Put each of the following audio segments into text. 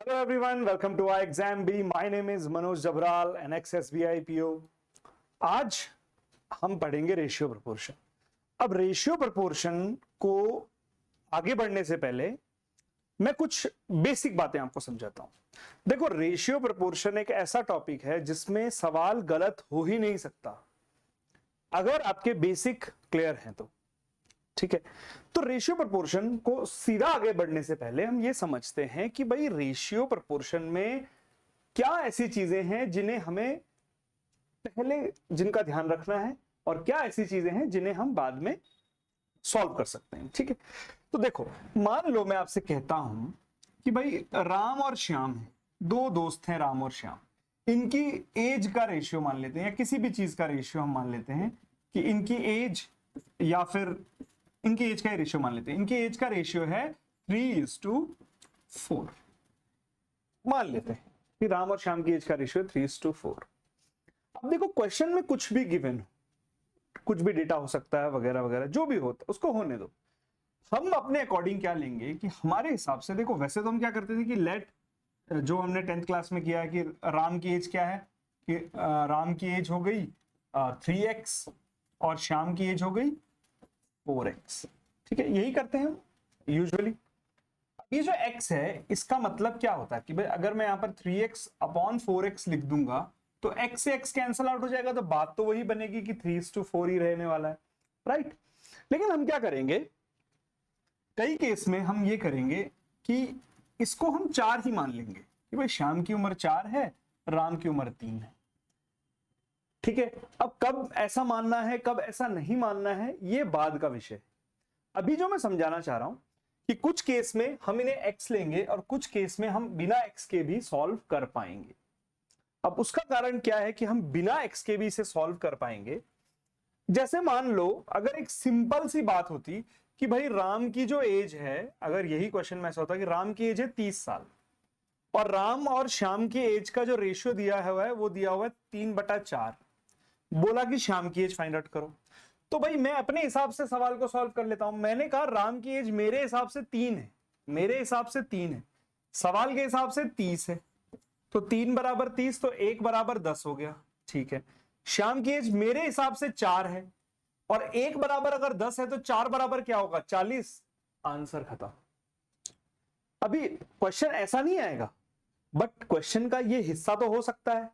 Hello everyone, welcome to our exam B. My name is Manoj Jabral, an ex-SBI PO. आज हम पढ़ेंगे ratio proportion. अब ratio proportion को आगे बढ़ने से पहले मैं कुछ बेसिक बातें आपको समझाता हूं। देखो, रेशियो प्रोपोर्शन एक ऐसा टॉपिक है जिसमें सवाल गलत हो ही नहीं सकता अगर आपके बेसिक क्लियर हैं तो। ठीक है, तो रेशियो प्रोपोर्शन को सीधा आगे बढ़ने से पहले हम ये समझते हैं कि भाई रेशियो प्रोपोर्शन में क्या ऐसी चीजें हैं जिन्हें हमें पहले जिनका ध्यान रखना है और क्या ऐसी चीजें हैं जिन्हें हम बाद में सॉल्व कर सकते हैं। ठीक है, तो देखो, मान लो मैं आपसे कहता हूं कि भाई राम और श्याम है, दो दोस्त हैं राम और श्याम। इनकी एज का रेशियो मान लेते हैं या किसी भी चीज का रेशियो हम मान लेते हैं कि इनकी एज या फिर इनकी एज का रेशियो मान लेते हैं। इनकी एज का रेशियो है 3:4 मान लेते हैं कि राम और श्याम की एज का रेशियो 3:4। अब देखो, क्वेश्चन में कुछ भी गिवन हो, कुछ भी डेटा हो सकता है वगैरह वगैरह, जो भी होता है उसको होने दो। हम अपने अकॉर्डिंग क्या लेंगे कि हमारे हिसाब से, देखो वैसे तो हम क्या करते थे कि लेट, जो हमने 10th क्लास में किया है कि राम की एज क्या है, कि राम की एज हो गई 3x और श्याम की एज हो गई 4x। ठीक है, यही करते हैं यूजुअली। ये जो x है इसका मतलब क्या होता है कि भाई अगर मैं यहां पर 3x/4x लिख दूंगा तो x से x कैंसल आउट हो जाएगा, तो बात तो वही बनेगी कि 3:4 ही रहने वाला है, राइट। लेकिन हम क्या करेंगे, कई केस में हम ये करेंगे कि इसको हम 4 ही मान लेंगे कि भाई श्याम की उम्र 4 है, राम की उम्र 3 है। ठीक है, अब कब ऐसा मानना है कब ऐसा नहीं मानना है ये बाद का विषय। अभी जो मैं समझाना चाह रहा हूं कि कुछ केस में हम इन्हें x लेंगे और कुछ केस में हम बिना x के भी सॉल्व कर पाएंगे। अब उसका कारण क्या है कि हम बिना x के भी इसे सॉल्व कर पाएंगे। जैसे मान लो अगर एक सिंपल सी बात होती कि भाई राम की जो एज है, अगर यही क्वेश्चन में ऐसा होता कि राम की एज है 30 साल और राम और श्याम की एज का जो रेशियो दिया हुआ है वो दिया हुआ है 3/4, बोला कि श्याम की एज फाइंड आउट करो, तो भाई मैं अपने हिसाब से सवाल को सॉल्व कर लेता हूं। मैंने कहा राम की एज मेरे हिसाब से 3 है, मेरे हिसाब से 3 है, सवाल के हिसाब से 30 है, तो 3 बराबर 30, तो 1 बराबर 10 हो गया। ठीक है, श्याम की एज मेरे हिसाब से 4 है और 1 बराबर अगर 10 है तो 4 बराबर क्या होगा, 40। आंसर खत्म। अभी क्वेश्चन ऐसा नहीं आएगा, बट क्वेश्चन का ये हिस्सा तो हो सकता है।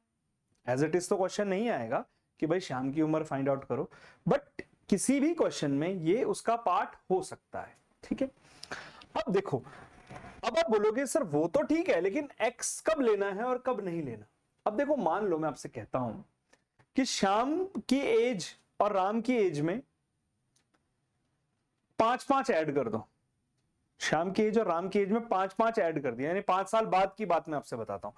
एज इट इज तो क्वेश्चन नहीं आएगा कि भाई श्याम की उम्र फाइंड आउट करो, बट किसी भी क्वेश्चन में ये उसका पार्ट हो सकता है। ठीक है, अब देखो, अब आप बोलोगे सर वो तो ठीक है लेकिन x कब लेना है और कब नहीं लेना। अब देखो, मान लो मैं आपसे कहता हूं कि श्याम की एज और राम की एज में 5-5 ऐड कर दो। श्याम की एज और राम की एज में 5-5 ऐड कर दिया, यानी 5 साल बाद की बात मैं आपसे बताता हूं।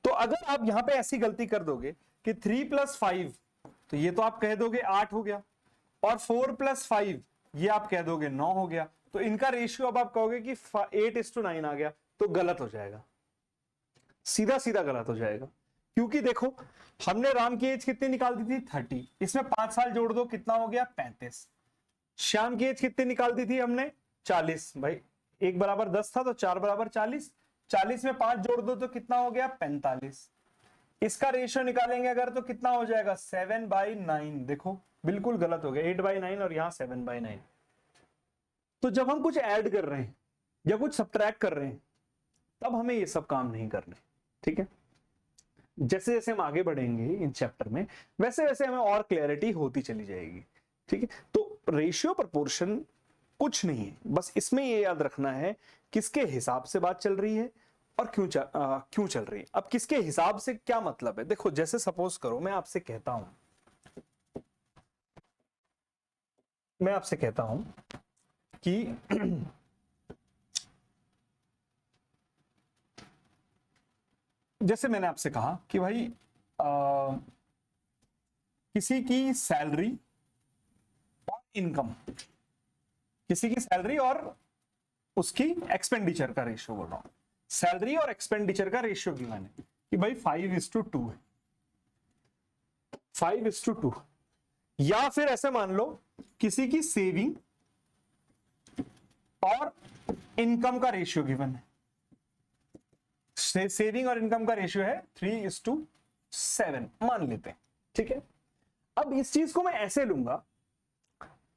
तो अगर आप यहां पे ऐसी गलती कर दोगे कि 3 + 5, तो ये तो आप कह दोगे 8 हो गया, और 4 + 5 ये आप कह दोगे 9 हो गया, तो इनका रेशियो अब आप कहोगे कि 8:9 आ गया, तो गलत हो जाएगा, सीधा सीधा गलत हो जाएगा। क्योंकि देखो, हमने राम की एज कितनी निकाल दी थी 30, इसमें 5 साल जोड़ दो कितना हो गया 35। श्याम की एज कितनी निकाल दी थी हमने 40, भाई 1 बराबर 10 था तो 4 बराबर 40, 40 में 5 जोड़ दो तो कितना हो गया 45। इसका रेशियो निकालेंगे अगर तो कितना हो जाएगा 7/9। देखो बिल्कुल गलत हो गया, 8/9 और यहां 7/9। तो जब हम कुछ ऐड कर रहे हैं या कुछ सब्ट्रैक्ट कर रहे हैं तब हमें ये सब काम नहीं करने। ठीक है, जैसे जैसे हम आगे बढ़ेंगे इन चैप्टर में वैसे वैसे हमें और क्लैरिटी होती चली जाएगी। ठीक है, तो रेशियो प्रोपोर्शन कुछ नहीं है, बस इसमें ये याद रखना है किसके हिसाब से बात चल रही है और क्यों चल रही है। अब किसके हिसाब से क्या मतलब है, देखो जैसे सपोज करो मैं आपसे कहता हूं कि जैसे मैंने आपसे कहा कि भाई किसी की सैलरी और इनकम, किसी की सैलरी और उसकी एक्सपेंडिचर का रेशियो बोल रहा हूं, सैलरी और एक्सपेंडिचर का रेशियो गिवन है कि भाई 5:2 है, 5:2। या फिर ऐसे मान लो किसी की सेविंग और इनकम का रेशियो गिवन है, सेविंग और इनकम का रेशियो है 3:7 मान लेते हैं, ठीक है। अब इस चीज को मैं ऐसे लूंगा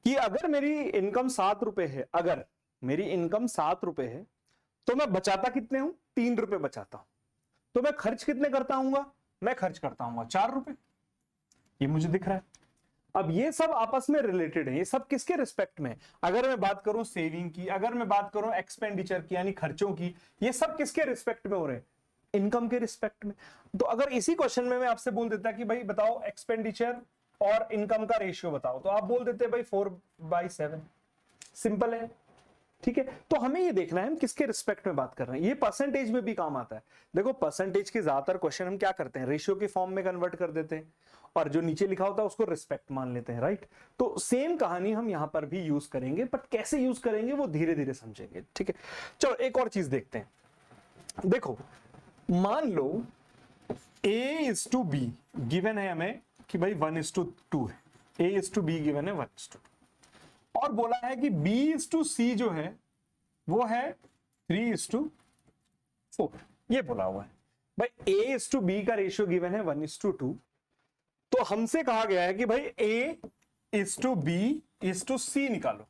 कि अगर मेरी इनकम 7 रुपए है, अगर मेरी इनकम 7 रुपए है, तो मैं बचाता कितने हूं, 3 रुपए बचाता हूं। तो मैं खर्च कितने करता हूँ, मैं खर्च करता हूँ 4 रुपए, ये मुझे दिख रहा है। अब ये सब आपस में रिलेटेड है, ये सब किसके रिस्पेक्ट में? अगर मैं बात करूं सेविंग की, अगर मैं बात करूं एक्सपेंडिचर की यानी खर्चों की, ये सब किसके रिस्पेक्ट में हो रहे हैं? इनकम के रिस्पेक्ट में। तो अगर इसी क्वेश्चन में मैं आपसे बोल देता कि भाई बताओ एक्सपेंडिचर और इनकम का रेशियो बताओ, तो आप बोल देते भाई 4/7, सिंपल है, ठीक है। तो हमें ये देखना है हम किसके रिस्पेक्ट में बात कर रहे हैं। ये परसेंटेज में भी काम आता है। देखो परसेंटेज के ज्यादातर क्वेश्चन हम क्या करते हैं, रेशियो के फॉर्म में कन्वर्ट कर देते हैं और जो नीचे लिखा होता है उसको रिस्पेक्ट मान लेते हैं, राइट। तो सेम कहानी हम यहां पर भी यूज करेंगे, बट कैसे यूज करेंगे वो धीरे धीरे समझेंगे, ठीक है। चलो एक और चीज देखते हैं। देखो मान लो A:B गिवन है हमें कि भाई 1:2 है, A:B गिवन है 1:2, और बोला है कि B:C जो है वो है 3:4, ये बोला हुआ है। भाई A:B का रेशियो गिवन है 1:2, तो हमसे कहा गया है कि भाई A:B:C निकालो।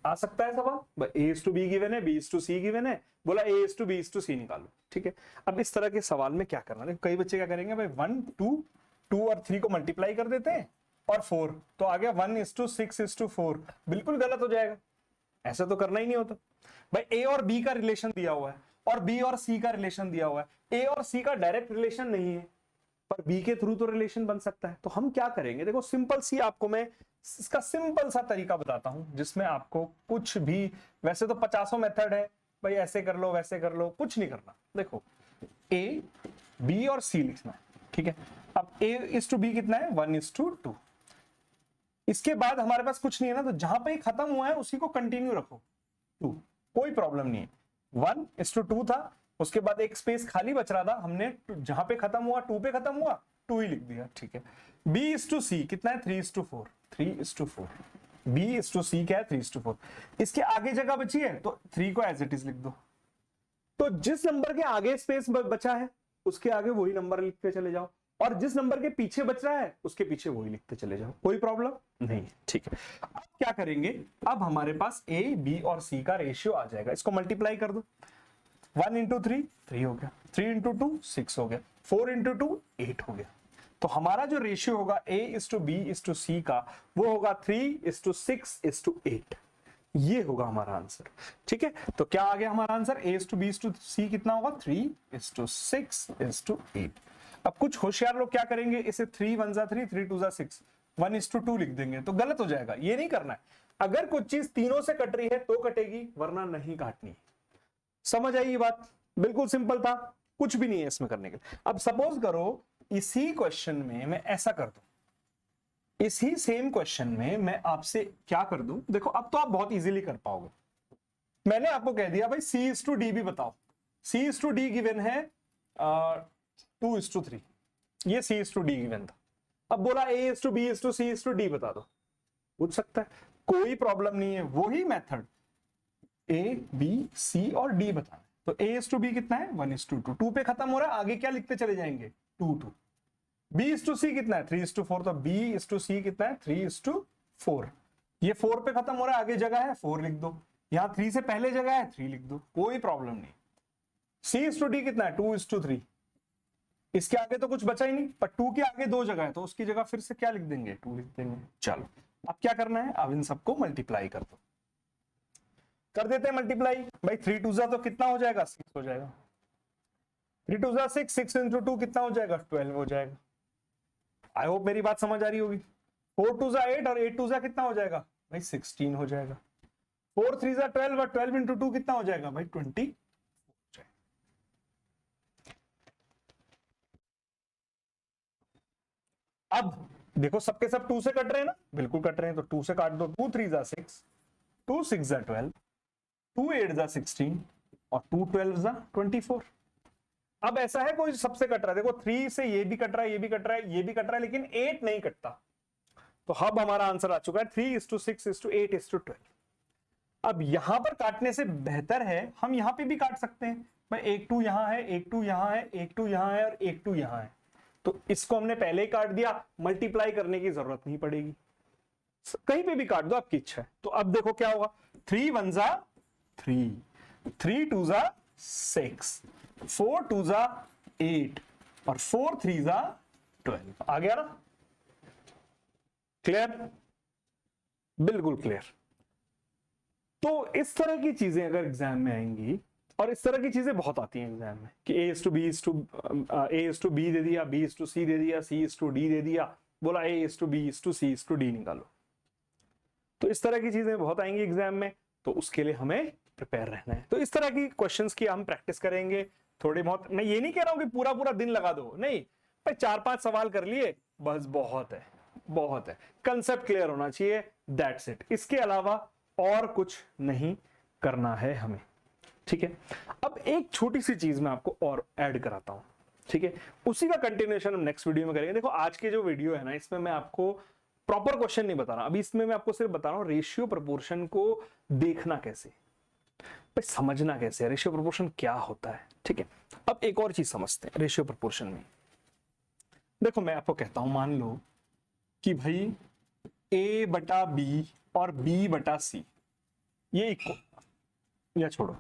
आ सकता है सवाल, भाई A:B गिवन है, B:C गिवन है, बोला A:B:C निकालो, ठीक है। अब इस तरह के सवाल में क्या करना है, कई बच्चे क्या करेंगे भाई 1, 2 और 3 को मल्टीप्लाई कर देते हैं और 4, तो आ गया 1:6:4, बिल्कुल गलत हो जाएगा, ऐसा तो करना ही नहीं होता। भाई A और B का रिलेशन दिया हुआ है और B और C का रिलेशन दिया हुआ है। A और C का डायरेक्ट रिलेशन नहीं है, पर B के थ्रू तो रिलेशन बन सकता है। तो हम क्या करेंगे, देखो सिंपल सी आपको मैं इसका सिंपल सा तरीका बताता हूं, जिसमें आपको कुछ भी, वैसे तो 50 मेथड है भाई, ऐसे कर लो वैसे कर लो, कुछ नहीं करना। देखो A, B और C लिखना है, ठीक है। अब A:B कितना है 1:2, इसके बाद हमारे पास कुछ नहीं है ना, तो जहां पे खत्म हुआ है उसी को कंटिन्यू रखो, 2, कोई प्रॉब्लम नहीं है। 1:2 था, उसके बाद एक स्पेस खाली बच रहा था, हमने जहां पे खत्म हुआ 2 पे खत्म हुआ, 2 ही लिख दिया, ठीक है। B:C कितना है 3:4, 3:4, B:C क्या है 3:4, इसके आगे जगह बची है तो 3 को एज इट इज लिख दो। तो जिस नंबर के आगे स्पेस बचा है उसके आगे वही नंबर लिखते चले जाओ, और जिस नंबर के पीछे बच रहा है उसके पीछे वही लिखते चले जाओ, कोई प्रॉब्लम नहीं है, ठीक है। अब क्या करेंगे, अब हमारे पास A, B और C का रेशियो आ जाएगा, इसको मल्टीप्लाई कर दो। 1 × 3 3 हो गया, 3 × 2 6 हो गया, 4 × 2 8 हो गया। तो हमारा जो रेशियो होगा A:B:C का वो होगा 3:6:8, ये होगा हमारा आंसर, ठीक है। तो क्या आ गया हमारा आंसर, A:B:C कितना होगा 3:6:8। अब कुछ होशियार लोग क्या करेंगे, इसे 3 × 1 = 3, 3 × 2 = 6, 1:2 लिख देंगे, तो गलत हो जाएगा, ये नहीं करना है। अगर कुछ चीज तीनों से कट रही है तो कटेगी, वरना नहीं काटनी। समझ आई ये बात, बिल्कुल सिंपल था, कुछ भी नहीं है इसमें करने के लिए। अब सपोज करो इसी क्वेश्चन में मैं ऐसा कर दूं, इसी सेम क्वेश्चन में मैं आपसे क्या कर दूं, देखो अब तो आप बहुत इजीली कर पाओगे। मैंने आपको कह दिया भाई C:D भी बताओ, C:D गिवन है 2:3, ये C:D गिवन था। अब बोला A:B:C:D बता दो, पूछ सकता है, कोई प्रॉब्लम नहीं है, वही मेथड A, B, C और D बताना। तो A:B कितना है 1:2, 2 पे खत्म हो रहा है, आगे क्या लिखते चले जाएंगे 2, 2। B:C कितना है 3:4, तो B:C कितना है 3:4, ये 4 पे खत्म हो रहा है, आगे जगह है 4 लिख दो, यहां 3 से पहले जगह है 3 लिख दो, कोई प्रॉब्लम नहीं। C:D कितना है 2:3, इसके आगे तो कुछ बचा ही नहीं, पर 2 के आगे 2 जगह है तो उसकी जगह फिर से क्या लिख देंगे 2 लिख देंगे। चलो अब क्या करना है, अब इन सबको मल्टीप्लाई कर दो, कर देते हैं मल्टीप्लाई। भाई 3 × 2 तो कितना हो जाएगा 6 हो जाएगा, 3 × 2 6, 6 × 2 कितना हो जाएगा 12 हो जाएगा। आई होप मेरी बात समझ आ रही होगी। 4 × 2 = 8 और 8 × 2 कितना हो जाएगा भाई 16 हो जाएगा। 4 × 3 = 12 और 12 × 2 कितना हो जाएगा भाई 20। अब देखो सबके सब 2 से कट रहे हैं ना, बिल्कुल कट रहे हैं, तो 2 से काट दो, 2 × 3 = 6, 2 × 6 = 12, 2 × 8 = 16 और 2 × 12 = 24। अब ऐसा है कोई सबसे कट रहा है, देखो 3 से ये भी कट रहा है, ये भी कट रहा है, ये भी कट रहा है, लेकिन 8 नहीं कटता। तो अब हमारा आंसर आ चुका है 3:6:8:12। अब यहां पर काटने से बेहतर है हम यहां पे भी काट सकते हैं भाई, 1 2 यहां है, 1 2 यहां है, 1 2 यहां है और 1 2 यहां है, तो इसको हमने पहले ही काट दिया, मल्टीप्लाई करने की जरूरत नहीं पड़ेगी, कहीं पे भी काट दो, आपकी इच्छा है। तो अब देखो क्या होगा, 3 1 जा 3, 3 2 जा 6, 4 2 जा 8 और 4 3 जा 12, आ गया ना? क्लियर? बिल्कुल क्लियर। तो इस तरह की चीजें अगर एग्जाम में आएंगी, और इस तरह की चीजें बहुत आती हैं एग्जाम में कि A/B दे दिया, B/C दे दिया, C/D दे दिया, बोला A/B/C/D निकालो। तो इस तरह की चीजें बहुत आएंगी एग्जाम में, तो उसके लिए हमें प्रिपेयर रहना है। तो इस तरह की क्वेश्चंस की हम प्रैक्टिस करेंगे थोड़े बहुत। मैं ये नहीं कह रहा हूं कि पूरा पूरा दिन लगा दो, नहीं भाई, 4-5 सवाल कर लिए बस बहुत है, बहुत है। कंसेप्ट क्लियर होना चाहिए, दैट्स इट। इसके अलावा और कुछ नहीं करना है हमें, ठीक है। अब एक छोटी सी चीज मैं आपको और ऐड कराता हूं, ठीक है, उसी का कंटिन्यूएशन हम नेक्स्ट वीडियो में करेंगे। देखो आज के जो वीडियो है ना, इसमें मैं आपको प्रॉपर क्वेश्चन नहीं बता रहा, अभी इसमें मैं आपको सिर्फ बता रहा हूं रेशियो प्रोपोर्शन को देखना कैसे, भाई समझना कैसे है, रेशियो प्रोपोर्शन क्या होता है, ठीक है। अब एक और चीज समझते हैं रेशियो प्रोपोर्शन में। देखो मैं आपको कहता हूं, मान लो कि भाई A/B और B/C ये इक्वल, या छोड़ो,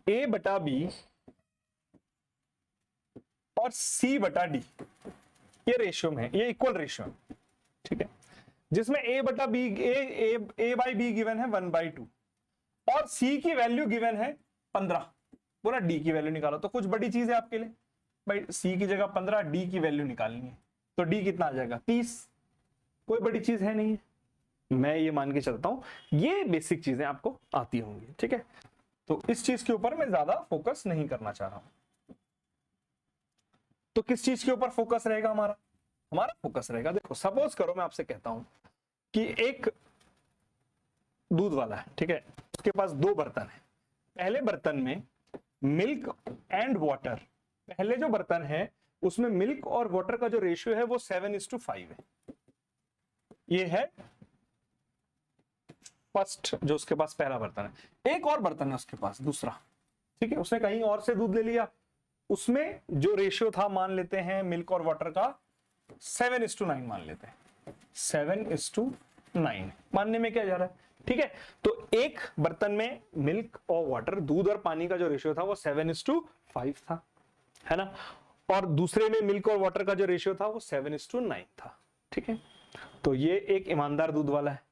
A/B और C/D ये रेशियो में है, ये इक्वल रेशियो है, ठीक है, जिसमें A/B गिवन है 1/2 और C की वैल्यू गिवन है 15, बोला D की वैल्यू निकालो। तो कुछ बड़ी चीज है आपके लिए भाई, C की जगह 15, D की वैल्यू निकालनी है, तो D कितना आ जाएगा 30, कोई बड़ी चीज है नहीं है, मैं ये मान के चलता हूं ये बेसिक चीजें आपको आती होंगी, ठीक है। तो इस चीज के ऊपर मैं ज्यादा फोकस नहीं करना चाह रहा हूं। तो किस चीज के ऊपर फोकस रहेगा हमारा? हमारा फोकस रहेगा, देखो सपोज करो मैं आपसे कहता हूं कि एक दूध वाला है, ठीक है, उसके पास 2 बर्तन है। पहले बर्तन में मिल्क एंड वाटर, पहले जो बर्तन है उसमें मिल्क और वाटर का जो रेशियो है वो 7:5 है। ये है फर्स्ट जो उसके पास पहला बर्तन है। एक और बर्तन है उसके पास दूसरा, ठीक है, उसने कहीं और से दूध ले लिया, उसमें जो रेशियो था मान लेते हैं मिल्क और वाटर का 7:9 मान लेते हैं, 7:9 मानने में क्या जा रहा है, ठीक है। तो एक बर्तन में मिल्क और वाटर, दूध और पानी का जो रेशियो था वो 7:5 था, है ना, और दूसरे में मिल्क और वाटर का जो रेशियो था वो 7:9 था, ठीक है। तो ये एक ईमानदार दूध वाला है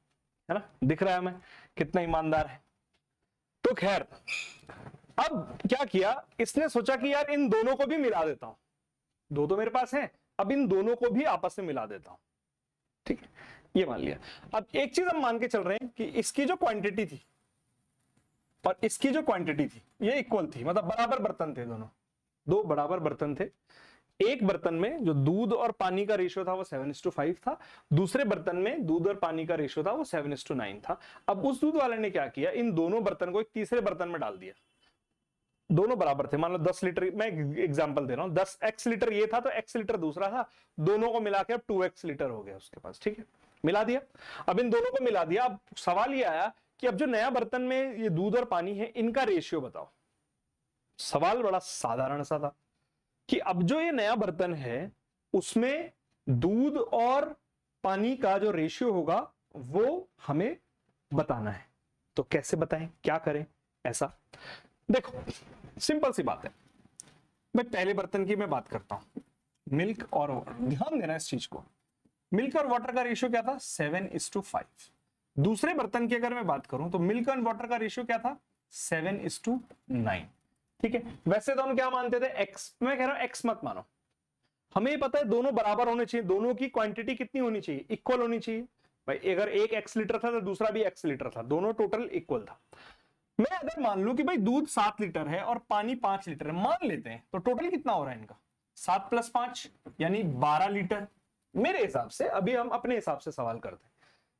ना, दिख रहा है हमें कितना ईमानदार है। तो खैर अब क्या किया इसने, सोचा कि यार इन दोनों को भी मिला देता हूं, 2 तो मेरे पास हैं, अब इन दोनों को भी आपस में मिला देता हूं, ठीक है, ये मान लिया। अब एक चीज हम मान के चल रहे हैं कि इसकी जो क्वांटिटी थी और इसकी जो क्वांटिटी थी ये इक्वल थी, मतलब बराबर बर्तन थे, दोनों 2 बराबर बर्तन थे। एक बर्तन में जो दूध और पानी का रेशियो था वो 7:5 था, दूसरे बर्तन में दूध और पानी का रेशियो था वो 7:9 था। अब उस दूध वाले ने क्या किया, इन दोनों बर्तन को एक तीसरे बर्तन में डाल दिया, दोनों बराबर थे, मान लो 10 लीटर, मैं एग्जांपल दे रहा हूं, 10x लीटर ये था तो x लीटर दूसरा था, दोनों को मिला के अब 2x लीटर हो गया उसके पास, ठीक है, मिला दिया। अब इन दोनों को मिला दिया, अब सवाल ये आया कि अब जो नया बर्तन में ये दूध और पानी है इनका रेशियो बताओ। सवाल बड़ा साधारण सा था कि अब जो ये नया बर्तन है उसमें दूध और पानी का जो रेशियो होगा वो हमें बताना है। तो कैसे बताएं, क्या करें? ऐसा देखो सिंपल सी बात है, मैं पहले बर्तन की मैं बात करता हूं, मिल्क और वाटर, ध्यान देना इस चीज को, मिल्क और वाटर का रेशियो क्या था 7:5। दूसरे बर्तन की अगर मैं बात करूं तो मिल्क एंड वाटर का रेशियो क्या था 7:9, ठीक है। वैसे तो हम क्या मानते थे x, मैं कह रहा हूं x मत मानो, हमें पता है दोनों बराबर होने चाहिए, दोनों की क्वांटिटी कितनी होनी चाहिए, इक्वल होनी चाहिए भाई। अगर एक x लीटर था तो दूसरा भी x लीटर था, दोनों टोटल इक्वल था। मैं अगर मान लूं कि भाई दूध 7 लीटर है और पानी 5 लीटर है, मान लेते हैं, तो टोटल कितना हो रहा है इनका 7 + 5 यानी 12 लीटर मेरे हिसाब से। अभी हम अपने हिसाब से सवाल करते हैं,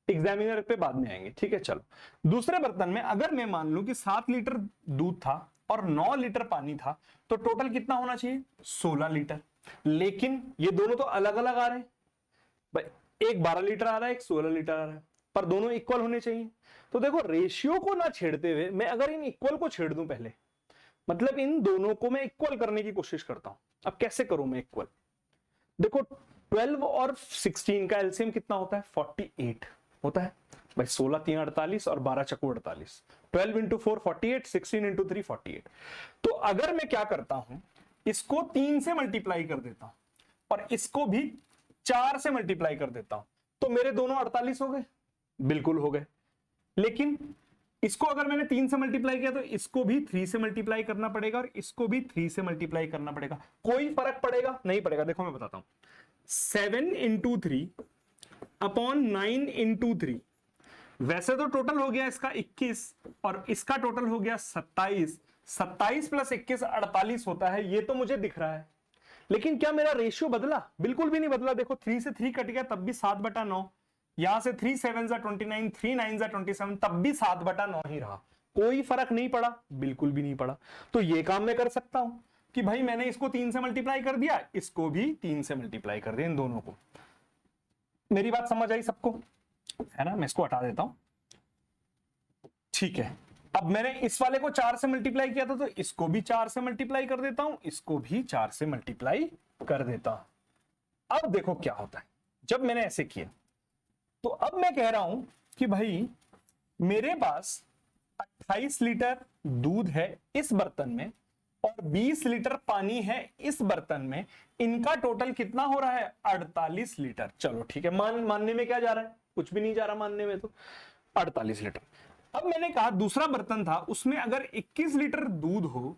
एग्जामिनर पे बाद में आएंगे, ठीक है। चलो दूसरे बर्तन में अगर मैं मान लूं कि 7 लीटर दूध था और 9 लीटर पानी था, तो टोटल कितना होना चाहिए 16 लीटर। लेकिन ये दोनों तो अलग अलग आ रहे हैं भाई, एक 12 लीटर आ रहा है, एक 16 लीटर आ रहा है, पर दोनों इक्वल होने चाहिए। तो देखो रेशियो को ना छेड़ते हुए मैं अगर इन इक्वल को छेड़ दूं पहले, मतलब इन दोनों को मैं इक्वल करने की कोशिश करता हूं। अब कैसे करूं मैं इक्वल? देखो 12 और 16 का एलसीएम कितना होता है? 48 होता है भाई। 16 3 48 और 12 चक्कू 48। 12 इंटू 4 48, 16 इंटू 3 48। तो अगर मैं क्या करता हूं, इसको 3 से मल्टीप्लाई कर देता हूं और इसको भी 4 से मल्टीप्लाई कर देता हूं, तो मेरे दोनों 48 हो गए। बिल्कुल हो गए। लेकिन इसको अगर मैंने 3 से मल्टीप्लाई किया तो इसको भी 3 से मल्टीप्लाई करना पड़ेगा और इसको भी 3 से मल्टीप्लाई करना पड़ेगा। कोई फर्क पड़ेगा? नहीं पड़ेगा। देखो मैं बताता हूं, 7 इंटू 3 अपॉन 9 इंटू 3, वैसे तो टोटल हो गया इसका 21 और इसका टोटल हो गया 27। 27 प्लस 21 48 होता है, ये तो मुझे दिख रहा है। लेकिन क्या मेरा रेशियो बदला? बिल्कुल भी नहीं बदला। देखो 3 से 3 कट गया तब भी 7/9, यहां से 3 7 29, 3 9 27, तब भी 7/9 ही रहा। कोई फर्क नहीं पड़ा, बिल्कुल भी नहीं पड़ा। तो ये काम मैं कर सकता हूं कि भाई मैंने इसको 3 से मल्टीप्लाई कर दिया, इसको भी 3 से मल्टीप्लाई कर दिया, इन दोनों को। मेरी बात समझ आई सबको? है ना? मैं इसको हटा देता हूं। ठीक है, अब मैंने इस वाले को 4 से मल्टीप्लाई किया था तो इसको भी 4 से मल्टीप्लाई कर देता हूं, इसको भी 4 से मल्टीप्लाई कर देता हूं। अब देखो क्या होता है जब मैंने ऐसे किया। तो अब मैं कह रहा हूं कि भाई मेरे पास 28 लीटर दूध है इस बर्तन में और 20 लीटर पानी है इस बर्तन में, इनका टोटल कितना हो रहा है? 48 लीटर। चलो ठीक है, मानने में क्या जा रहा है? कुछ भी नहीं जा रहा मानने में, तो 48 लीटर। अब मैंने कहा दूसरा बर्तन था, उसमें अगर 21 लीटर दूध हो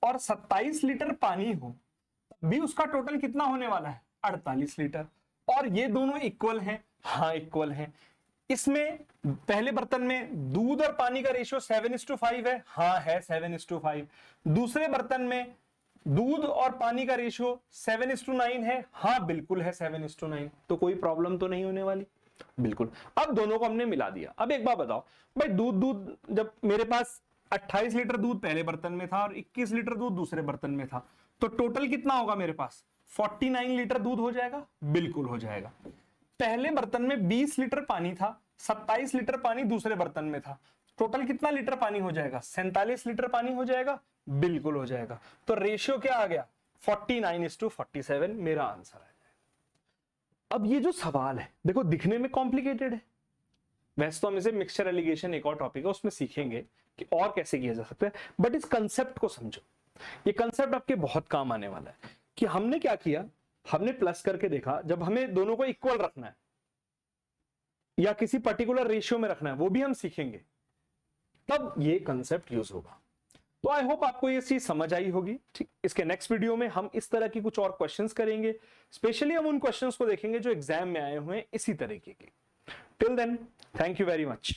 और 27 लीटर पानी हो, भी उसका टोटल कितना होने वाला है? 48 लीटर। और ये दोनों इक्वल हैं? हाँ इक्वल हैं। इसमें पहले बर्तन में दूध और पानी का रेशियो 7:5 है। हाँ है 7:5। दूसरे बर्तन में दूध और पानी का रेशियो 7:9 है। हाँ बिल्कुल है 7:9। तो कोई प्रॉब्लम तो नहीं होने वाली, बिल्कुल। अब दोनों को हमने मिला दिया। अब एक बात बताओ भाई, दूध जब मेरे पास 28 लीटर दूध पहले बर्तन में था और 21 लीटर दूध दूसरे बर्तन में था, तो टोटल कितना होगा मेरे पास? 49 लीटर दूध हो जाएगा। बिल्कुल हो जाएगा। पहले बर्तन में 20 लीटर पानी था, 27 लीटर पानी दूसरे बर्तन में था, टोटल कितना लीटर पानी हो जाएगा? 47 लीटर पानी हो जाएगा। बिल्कुल हो जाएगा। तो रेशियो क्या आ गया? 49:47 मेरा आंसर है। अब ये जो सवाल है देखो दिखने में कॉम्प्लिकेटेड है, वैसे तो हम इसे मिक्सचर एलिगेशन एक और टॉपिक है उसमें सीखेंगे कि और कैसे किया जा सकता है, बट इस कंसेप्ट को समझो। ये कंसेप्ट आपके बहुत काम आने वाला है कि हमने क्या किया, हमने प्लस करके देखा। जब हमें दोनों को इक्वल रखना है या किसी पर्टिकुलर रेशियो में रखना है, वो भी हम सीखेंगे, तब ये कंसेप्ट यूज होगा। तो आई होप आपको ये चीज समझ आई होगी। ठीक, इसके नेक्स्ट वीडियो में हम इस तरह की कुछ और क्वेश्चंस करेंगे। स्पेशली हम उन क्वेश्चंस को देखेंगे जो एग्जाम में आए हुए हैं इसी तरीके के। Till then, thank you very much.